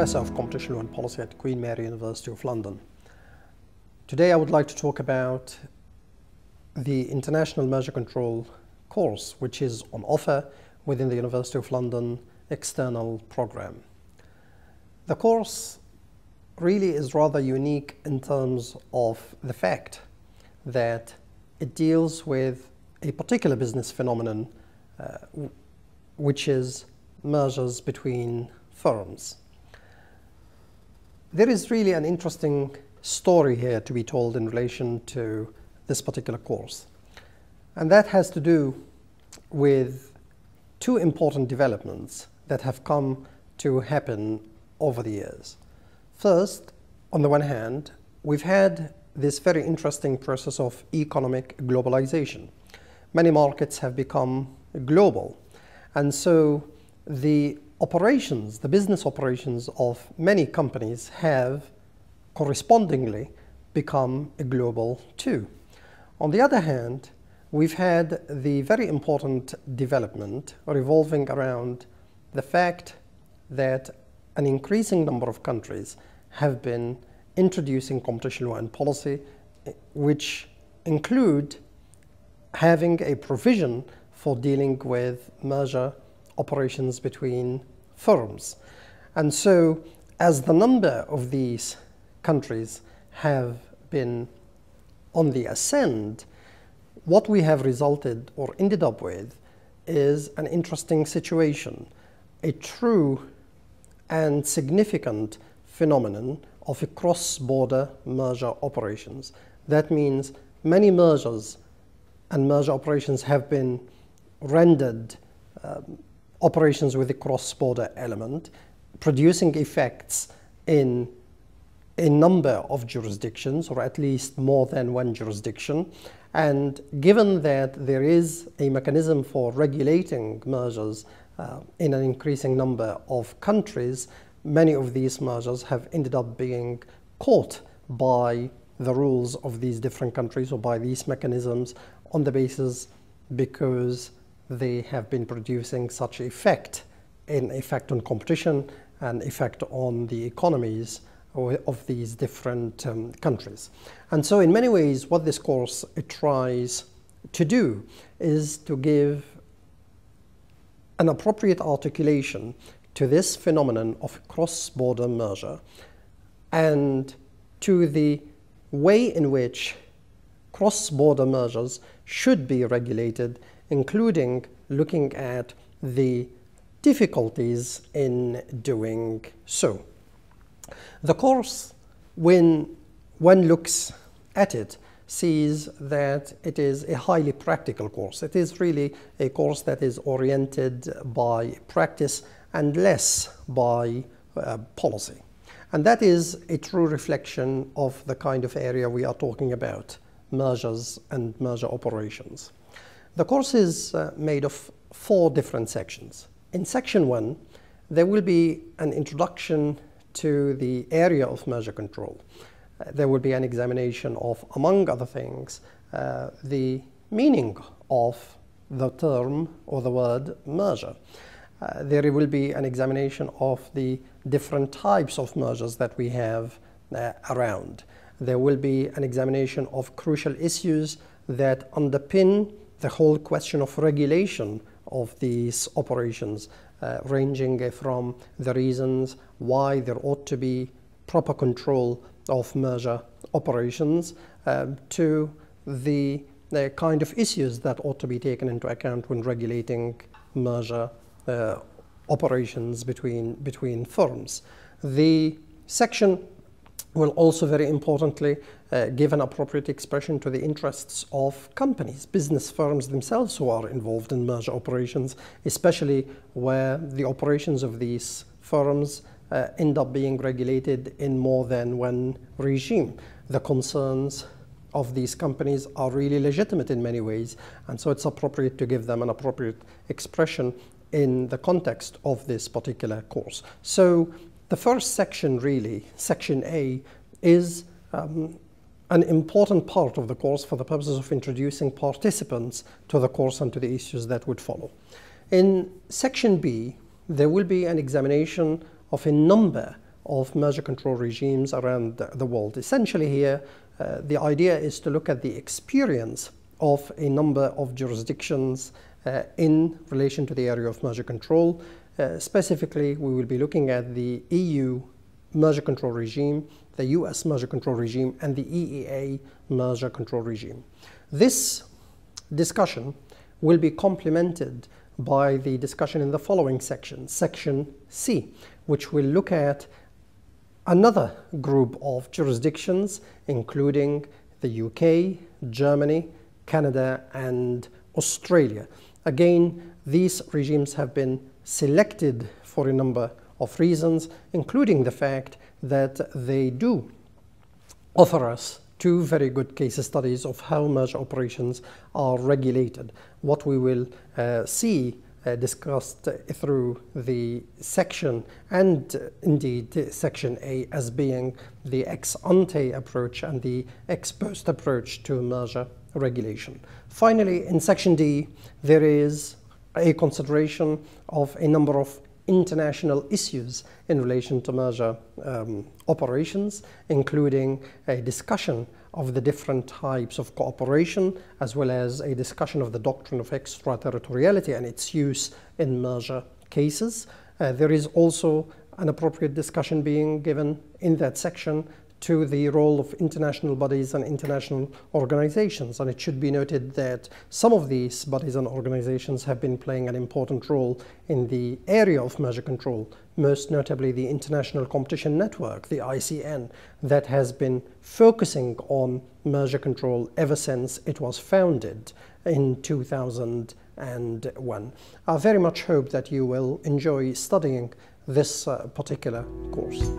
Professor of Competition Law and Policy at Queen Mary University of London. Today I would like to talk about the International Merger Control course, which is on offer within the University of London external program. The course really is rather unique in terms of the fact that it deals with a particular business phenomenon, which is mergers between firms. There is really an interesting story here to be told in relation to this particular course, and that has to do with two important developments that have come to happen over the years. First, on the one hand, we've had this very interesting process of economic globalization. Many markets have become global, and so the business operations of many companies have correspondingly become global too. On the other hand, we've had the very important development revolving around the fact that an increasing number of countries have been introducing competition law and policy, which include having a provision for dealing with merger operations between firms. And so, as the number of these countries have been on the ascend, what we have resulted or ended up with is an interesting situation, a true and significant phenomenon of a cross-border merger operations. That means many mergers and merger operations have been rendered operations with a cross-border element, producing effects in a number of jurisdictions, or at least more than one jurisdiction. And given that there is a mechanism for regulating mergers in an increasing number of countries, many of these mergers have ended up being caught by the rules of these different countries or by these mechanisms on the basis because they have been producing such effect on competition and effect on the economies of these different countries. And so in many ways what this course tries to do is to give an appropriate articulation to this phenomenon of cross-border merger and to the way in which cross-border mergers should be regulated, including looking at the difficulties in doing so. The course, when one looks at it, sees that it is a highly practical course. It is really a course that is oriented by practice and less by policy. And that is a true reflection of the kind of area we are talking about, mergers and merger operations. The course is made of 4 different sections. In section 1, there will be an introduction to the area of merger control. There will be an examination of, among other things, the meaning of the term or the word merger. There will be an examination of the different types of mergers that we have around. There will be an examination of crucial issues that underpin the whole question of regulation of these operations, ranging from the reasons why there ought to be proper control of merger operations to the kind of issues that ought to be taken into account when regulating merger operations between firms. The section will also very importantly give an appropriate expression to the interests of companies, business firms themselves who are involved in merger operations, especially where the operations of these firms end up being regulated in more than one regime. The concerns of these companies are really legitimate in many ways, and so it's appropriate to give them an appropriate expression in the context of this particular course. So the first section, really, section A, is an important part of the course for the purposes of introducing participants to the course and to the issues that would follow. In section B, there will be an examination of a number of merger control regimes around the world. Essentially here, the idea is to look at the experience of a number of jurisdictions in relation to the area of merger control. Specifically, we will be looking at the EU merger control regime, the US merger control regime, and the EEA merger control regime. This discussion will be complemented by the discussion in the following section, Section C, which will look at another group of jurisdictions, including the UK, Germany, Canada, and Australia. Again, these regimes have been selected for a number of reasons, including the fact that they do offer us two very good case studies of how merger operations are regulated. What we will see discussed through the section and indeed Section A as being the ex ante approach and the ex post approach to merger regulation. Finally, in Section D, there is a consideration of a number of international issues in relation to merger operations, including a discussion of the different types of cooperation, as well as a discussion of the doctrine of extraterritoriality and its use in merger cases. There is also an appropriate discussion being given in that section to the role of international bodies and international organizations. And it should be noted that some of these bodies and organizations have been playing an important role in the area of merger control, most notably the International Competition Network, the ICN, that has been focusing on merger control ever since it was founded in 2001. I very much hope that you will enjoy studying this particular course.